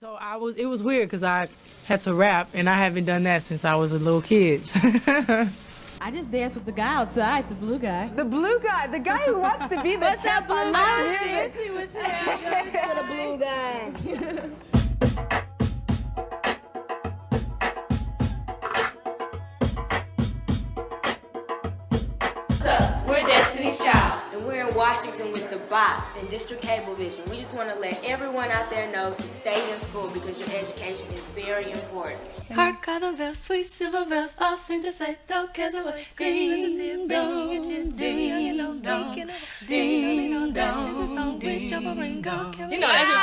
So it was weird because I had to rap, and I haven't done that since I was a little kid. I just danced with the guy outside, the blue guy. The blue guy, the guy who wants to be the What's up, blue guy? dancing with him. The blue guy. We're Destiny's Child. And we're in Washington with the Box and District Cablevision. We just want to let everyone out there know to stay in school because your education is very important. Hark all the bells, sweet silver bells, all seem to say, throw cares away. Ding dong, ding dong, ding dong, ding dong. You know, that's just,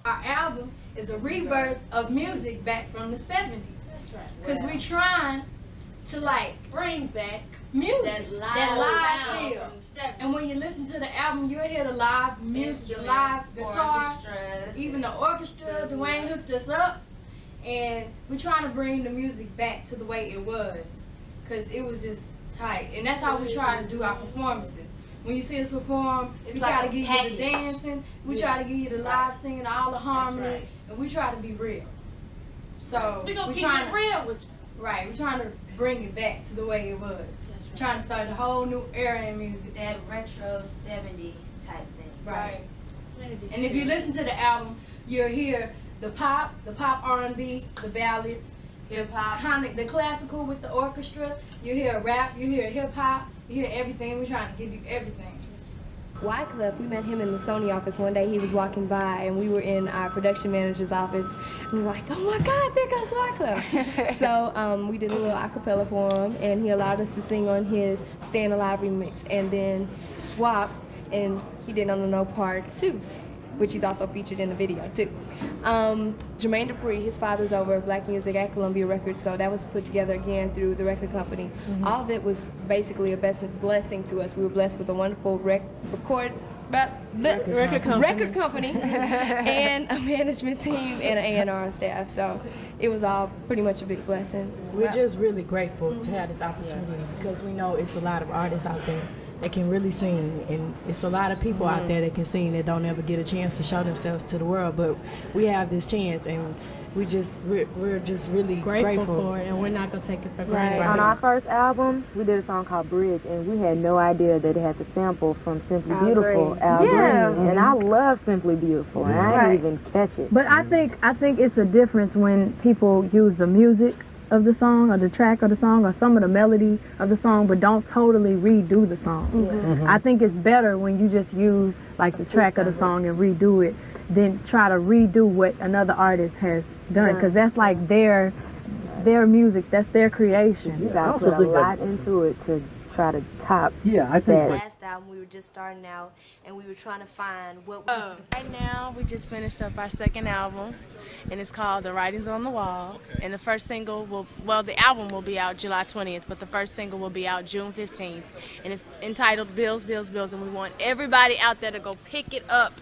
Our album is a rebirth of music back from the 70s. That's right. Because we're trying to bring back music, that live feel. And when you listen to the album, you'll hear the live music, the live guitar, even the orchestra. Dwayne hooked us up, and we're trying to bring the music back to the way it was, because it was just tight. And that's how we try to do our performances. When you see us perform, we try to give you the dancing, we try to give you the live singing, all the harmony, and we try to be real. So we gonna keep it real with you. Right, we're trying to bring it back to the way it was. We're trying to start a whole new era in music. That retro 70 type thing. Right. And if you listen to the album, you'll hear the pop R&B, the ballads, Hip hop. the classical with the orchestra. You hear rap, you hear hip hop, you hear everything. We're trying to give you everything. Wyclef, we met him in the Sony office one day. He was walking by, and we were in our production manager's office. And we were like, oh my God, there goes Wyclef. So we did a little acapella for him, and he allowed us to sing on his Staying Alive remix, and then swap, and he did on the No Part too, which he's also featured in the video too. Jermaine Dupri, his father's over at Black Music at Columbia Records, so that was put together again through the record company. All of it was basically a blessing to us. We were blessed with a wonderful record company and a management team and an A&R staff, so it was all pretty much a big blessing. We're just really grateful to have this opportunity because we know it's a lot of artists out there that can really sing, and it's a lot of people out there that can sing that don't ever get a chance to show themselves to the world, but we have this chance, and we're just really grateful for it, and we're not gonna take it for granted. Right. On our first album, we did a song called Bridge, and we had no idea that it had the sample from Simply Beautiful, Al Green. And I love Simply Beautiful, and I didn't even catch it. But I think it's a difference when people use the music of the song or the track of the song or some of the melody of the song, but don't totally redo the song. I think it's better when you just use the track of the song and redo it than try to redo what another artist has done, because that's their music, that's their creation. You got to put a lot into it to try to top I think last album we were just starting out and we were trying to find what Right now, we just finished up our second album, and it's called The Writings on the Wall. And the first single the album will be out July 20th, but the first single will be out June 15th. And it's entitled Bills, Bills, Bills, and we want everybody out there to go pick it up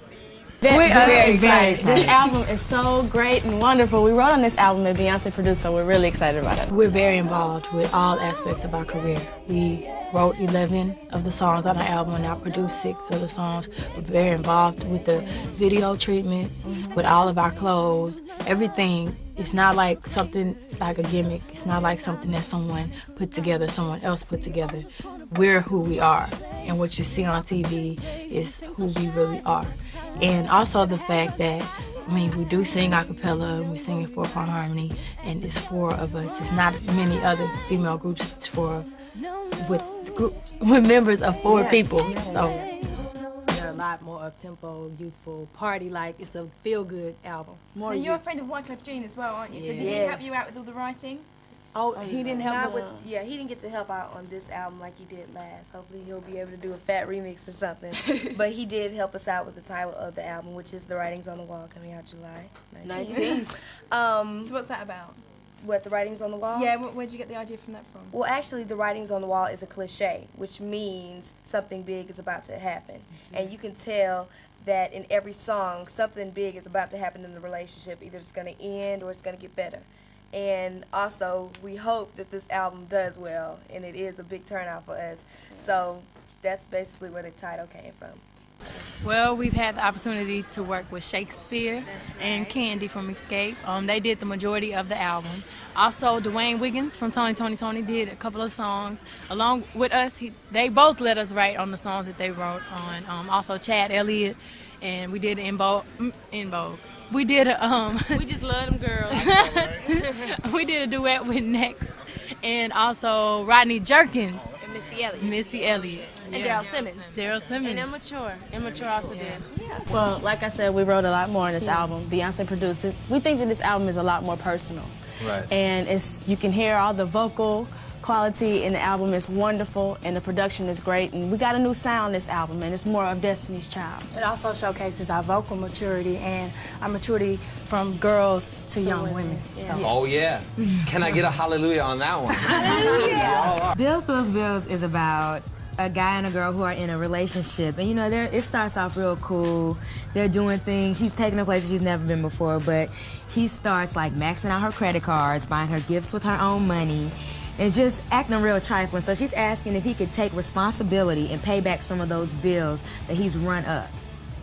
We're very excited. excited. This album is so great and wonderful. We wrote on this album and Beyonce produced, so we're really excited about it. We're very involved with all aspects of our career. We wrote 11 of the songs on our album and I produced 6 of the songs. We're very involved with the video treatments, with all of our clothes, everything. It's not like something like a gimmick. It's not like something that someone put together, someone else put together. We're who we are, and what you see on TV is who we really are. And also the fact that, I mean, we do sing a cappella, and we sing in 4-part harmony, and it's 4 of us. It's not many other female groups. It's 4 with members of 4 people. So they're a lot more up-tempo, youthful, party-like. It's a feel-good album. More And you're a friend of Wyclef Jean as well, aren't you? So did he help you out with all the writing? Oh, he didn't help us. Yeah, he didn't get to help out on this album like he did last. Hopefully he'll be able to do a fat remix or something. But he did help us out with the title of the album, which is The Writings on the Wall, coming out July 19th. So what's that about? What, The Writings on the Wall? Yeah, where'd you get the idea from that from? Well, actually, The Writings on the Wall is a cliche, which means something big is about to happen. And you can tell that in every song, something big is about to happen in the relationship. Either it's going to end or it's going to get better. And also, we hope that this album does well, and it is a big turnout for us. So that's basically where the title came from. Well, we've had the opportunity to work with Shakespeare and Candy from Escape. They did the majority of the album. Also, Dwayne Wiggins from Tony Tony Tony did a couple of songs. Along with us, they both let us write on the songs that they wrote on. Also, Chad Elliott, and we did In Vogue. We did a We just love them girls. we did a duet with Next, and also Rodney Jerkins. And Missy Elliott. Missy Elliott. And Daryl Simmons. Daryl Simmons. And Immature. Immature also did. Well, like I said, we wrote a lot more on this album. Beyonce produced it. We think that this album is a lot more personal. Right. And you can hear all the vocal quality in the album is wonderful, and the production is great. And we got a new sound this album, and it's more of Destiny's Child. It also showcases our vocal maturity and our maturity from girls to young women. Yeah. So. Oh, yeah. Can I get a hallelujah on that one? Hallelujah! Bills, Bills, Bills is about a guy and a girl who are in a relationship. And, you know, it starts off real cool. They're doing things. She's taking her places she's never been before, but he starts, like, maxing out her credit cards, buying her gifts with her own money, and just acting real trifling. So she's asking if he could take responsibility and pay back some of those bills that he's run up.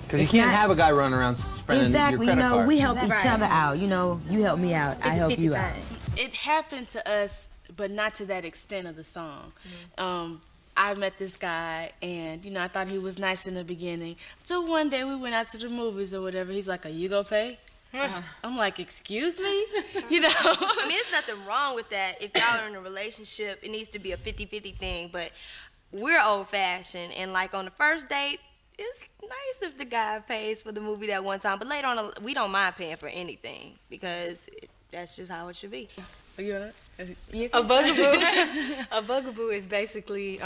Because you can't have a guy running around spending your credit cards. We help each other out. You know, you help me out, I help you out. It happened to us, but not to that extent of the song. I met this guy, and, you know, I thought he was nice in the beginning. So one day we went out to the movies or whatever. He's like, "Are you gonna pay?" I'm like, "Excuse me?" You know? I mean, there's nothing wrong with that. If y'all are in a relationship, it needs to be a 50-50 thing. But we're old-fashioned, and, like, on the first date, it's nice if the guy pays for the movie that one time. But later on, we don't mind paying for anything because that's just how it should be. A bugaboo is basically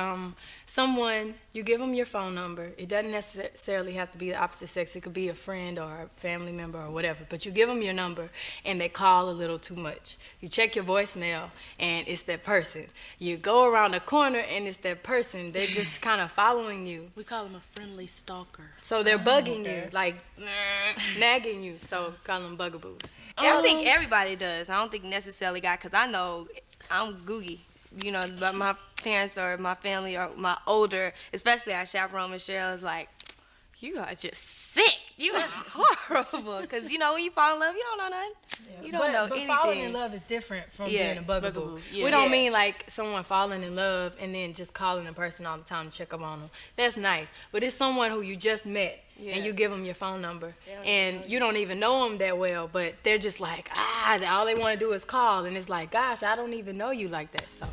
someone, you give them your phone number. It doesn't necessarily have to be the opposite sex. It could be a friend or a family member or whatever. But you give them your number, and they call a little too much. You check your voicemail, and it's that person. You go around the corner, and it's that person. They're just kind of following you. We call him a friendly stalker. So they're bugging you, like nagging you. So call them bugaboos. I don't think everybody does. I don't think necessarily because I know I'm googie. You know, but my parents or my family or my older, especially our chaperone Michelle, is like, "You are just sick. You are horrible." Because, you know, when you fall in love, you don't know nothing. Yeah. You don't know anything. But falling in love is different from being a bugaboo. Yeah. We don't mean like someone falling in love and then just calling a person all the time to check up on them. That's nice. But it's someone who you just met. Yeah. And you give them your phone number, and you don't even know them that well, but they're just like, all they want to do is call, and it's like, gosh, I don't even know you like that. So.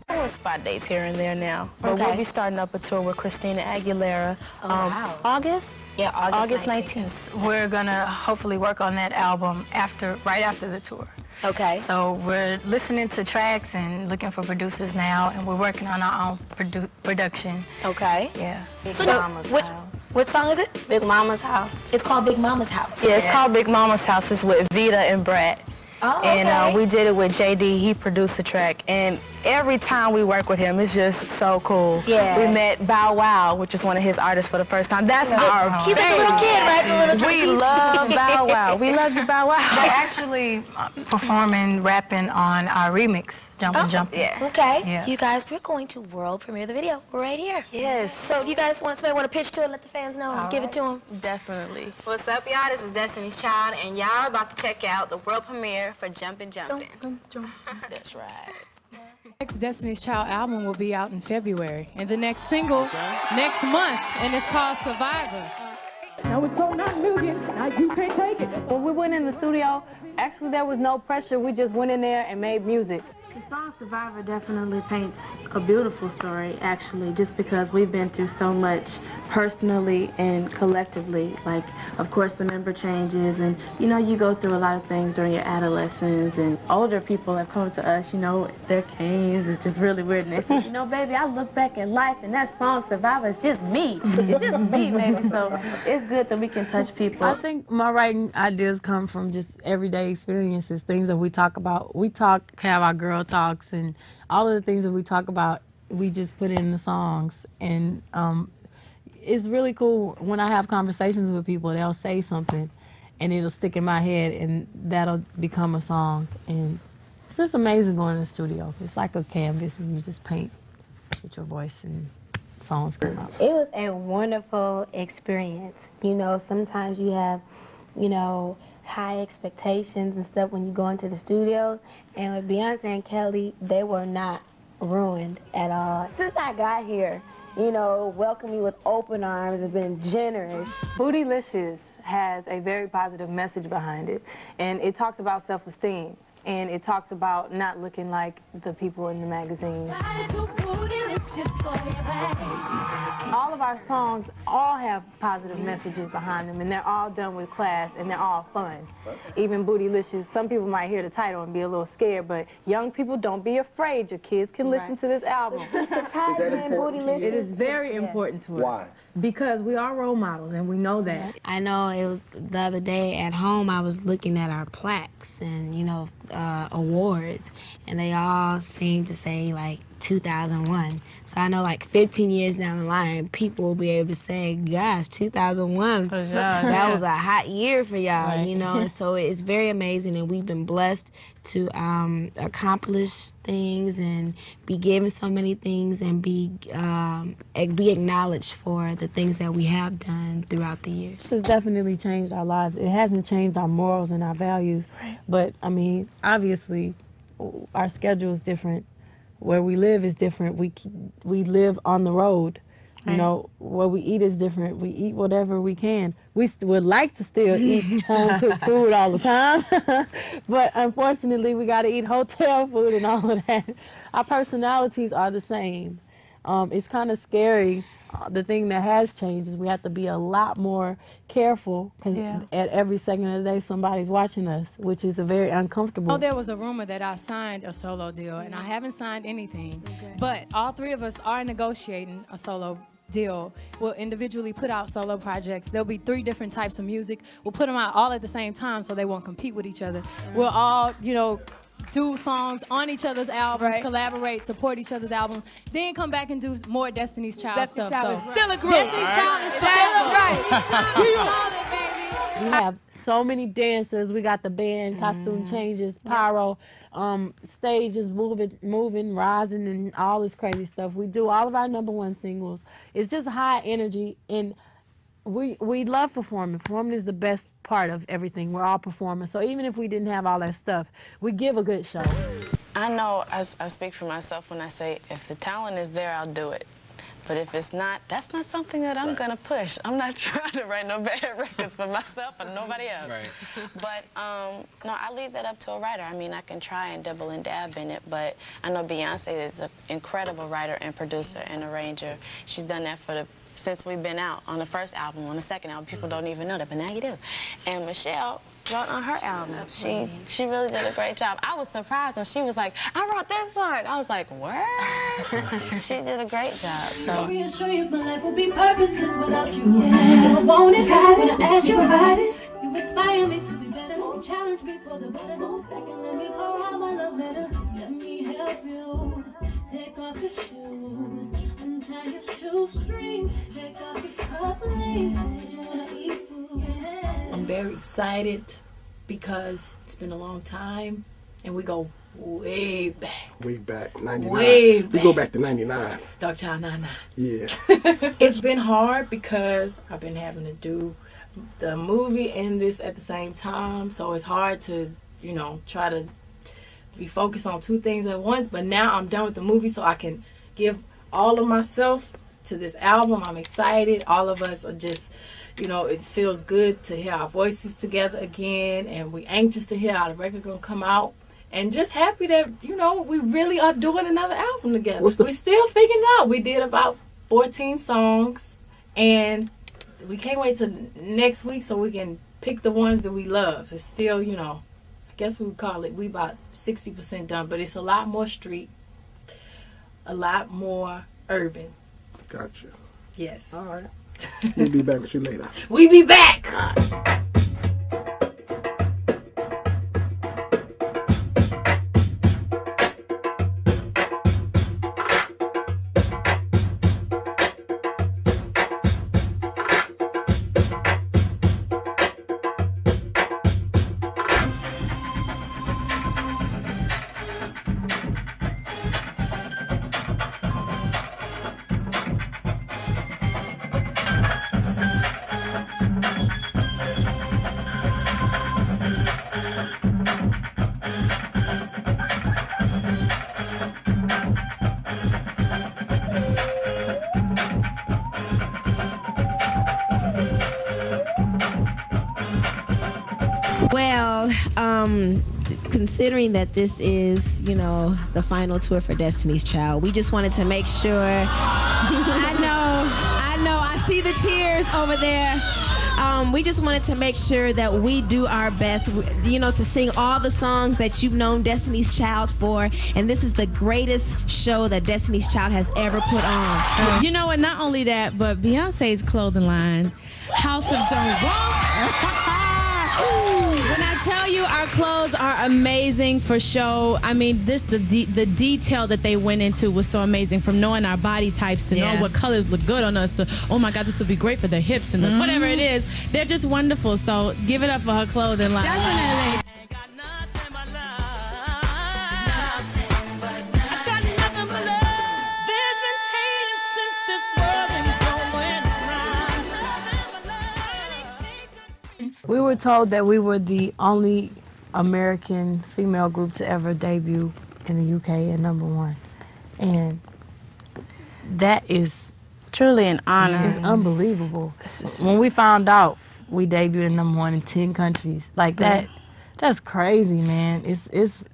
We'll spot dates here and there now, but we'll be starting up a tour with Christina Aguilera. August? Yeah, August 19th. We're gonna hopefully work on that album right after the tour. Okay. So we're listening to tracks and looking for producers now, and we're working on our own production. Okay. Yeah. What song is it? Big Mama's House. It's called Big Mama's House. Yeah, it's called Big Mama's House. It's with Vita and Brett. And we did it with JD. He produced the track. And every time we work with him, it's just so cool. Yeah. We met Bow Wow, which is one of his artists for the first time. That's our He's like a little kid, right? The little We love Bow Wow. We love you, Bow Wow. They're actually performing, rapping on our remix, Jumpin' Jumpin'. Yeah. Okay. Yeah. You guys, we're going to world premiere the video right here. Yes. So you guys somebody want to pitch to it, let the fans know, and give it to them? Definitely. What's up, y'all? This is Destiny's Child, and y'all are about to check out the world premiere for Jumpin' Jumpin'. That's right. Next Destiny's Child album will be out in February, and the next single next month, and it's called Survivor. Now it's on that million, now you can't take it. When we went in the studio, actually there was no pressure. We just went in there and made music. The song Survivor definitely paints a beautiful story, actually, just because we've been through so much personally and collectively. Like, of course, the member changes, and, you know, you go through a lot of things during your adolescence, and older people have come to us, you know, their canes, it's just really weird, and they say, you know, baby, I look back at life, and that song Survivor is just me. It's just me, baby, so it's good that we can touch people. I think my writing ideas come from just everyday experiences, things that we talk about. We have our girl talks, and all of the things that we talk about, we just put in the songs. And it's really cool when I have conversations with people, they'll say something, and it'll stick in my head, and that'll become a song. And it's just amazing going to the studio. It's like a canvas, and you just paint with your voice, and songs come out. It was a wonderful experience. You know, sometimes you have, you know, high expectations and stuff when you go into the studio, and with Beyonce and Kelly, they were not ruined at all. Since I got here, you know, welcomed me with open arms and been generous. Bootylicious has a very positive message behind it, and it talks about self-esteem, and it talks about not looking like the people in the magazine. All of our songs all have positive messages behind them, and they're all done with class, and they're all fun. Even Bootylicious, some people might hear the title and be a little scared, but young people, don't be afraid. Your kids can listen to this album. It is very important to us. Why? Because we are role models, and we know that. I know it was the other day at home, I was looking at our plaques and, you know, awards, and they all seem to say, like, 2001. So I know, like, 15 years down the line, people will be able to say, gosh, 2001, that was a hot year for y'all, you know? And so it's very amazing, and we've been blessed to accomplish things and be given so many things and be acknowledged for the things that we have done throughout the years. This has definitely changed our lives. It hasn't changed our morals and our values, but, I mean, obviously, our schedule is different. Where we live is different. We live on the road. You know, what we eat is different. We eat whatever we can. We would like to still eat home-cooked food all the time, but unfortunately, we got to eat hotel food and all of that. Our personalities are the same. It's kind of scary. The thing that has changed is we have to be a lot more careful, because at every second of the day somebody's watching us, which is a very uncomfortable. Oh, there was a rumor that I signed a solo deal, and I haven't signed anything. But all three of us are negotiating a solo deal. We'll individually put out solo projects. There'll be 3 different types of music. We'll put them out all at the same time so they won't compete with each other. We'll all, you know, do songs on each other's albums, collaborate, support each other's albums, then come back and do more Destiny's Child stuff. Child is still a group. Destiny's Child is solid, baby. We have so many dancers. We got the band, costume changes, pyro, stage is moving, rising, and all this crazy stuff. We do all of our #1 singles. It's just high energy, and we love performing. Performing is the best part of everything. We're all performers. So even if we didn't have all that stuff, we give a good show. I know I speak for myself when I say if the talent is there, I'll do it. But if it's not, that's not something that I'm going to push. I'm not trying to write no bad records for myself and nobody else. But, no, I leave that up to a writer. I mean, I can try and double and dab in it, but I know Beyonce is an incredible writer and producer and arranger. She's done that since we've been out on the first album. On the second album, people don't even know that, but now you do. And Michelle wrote on her album. She really did a great job. I was surprised when she was like, I wrote this part. I was like, what? She did a great job. So reassure you, my life would be purposeless without you. I want it, when I ask you about it, you inspire me to be better. You challenge me for the better. Move back and let me pour out my love letter. Let me help you. Take off your shoes. Untie your shoestrings. Take off your cufflinks. Did you wanna eat food? Yeah. I'm very excited because it's been a long time and we go way back. Way back, 99. Way back. We go back to 99. Dark Child 99. Yeah. It's been hard because I've been having to do the movie and this at the same time, so it's hard to, you know, try to be focused on two things at once. But now I'm done with the movie, so I can give all of myself to this album. I'm excited. All of us are just, you know, it feels good to hear our voices together again, and we're anxious to hear how the record gonna come out. And just happy that, you know, we really are doing another album together. We're still figuring it out. We did about 14 songs, and we can't wait till next week so we can pick the ones that we love. So it's still, you know, I guess we would call it, we about 60% done, but it's a lot more street, a lot more urban. Gotcha. Yes. All right. We'll be back with you later. We be back. Well, considering that this is, you know, the final tour for Destiny's Child, we just wanted to make sure. I know, I see the tears over there. We just wanted to make sure that we do our best, you know, to sing all the songs that you've known Destiny's Child for. And this is the greatest show that Destiny's Child has ever put on. You know what? Not only that, but Beyonce's clothing line, House of Don't Walk. When I tell you our clothes are amazing for show, I mean, the detail that they went into was so amazing, from knowing our body types to knowing what colors look good on us to, oh my God, this would be great for the hips and whatever it is. They're just wonderful. So give it up for her clothing line. Definitely. We were told that we were the only American female group to ever debut in the UK at #1. And that is truly an honor. It's unbelievable. When we found out we debuted at #1 in 10 countries, like that, that's crazy, man.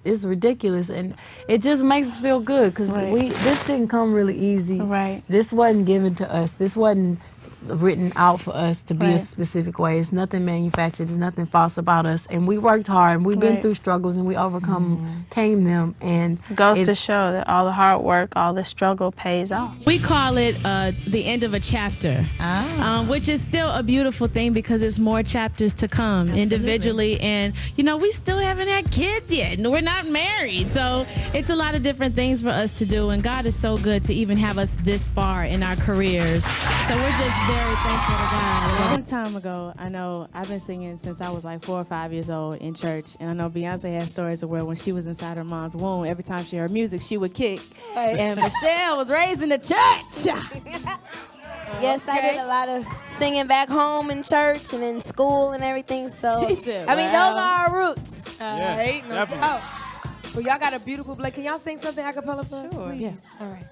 It's ridiculous, and it just makes us feel good because this didn't come really easy. Right. This wasn't given to us. This wasn't written out for us to be a specific way. It's nothing manufactured. There's nothing false about us. And we worked hard, and we've been through struggles, and we overcame them. And goes to show that all the hard work, all the struggle pays off. We call it the end of a chapter, which is still a beautiful thing because it's more chapters to come individually. And, you know, we still haven't had kids yet, and we're not married. So it's a lot of different things for us to do. And God is so good to even have us this far in our careers. So we're just very thankful to God. A long time ago, I know I've been singing since I was like 4 or 5 years old in church, and I know Beyonce has stories of where when she was inside her mom's womb, every time she heard music, she would kick. And Michelle was raised in the church. Yes, I did a lot of singing back home in church and in school and everything. So, I mean, those are our roots. Well, y'all got a beautiful blend. Can y'all sing something a cappella for us, please? All right.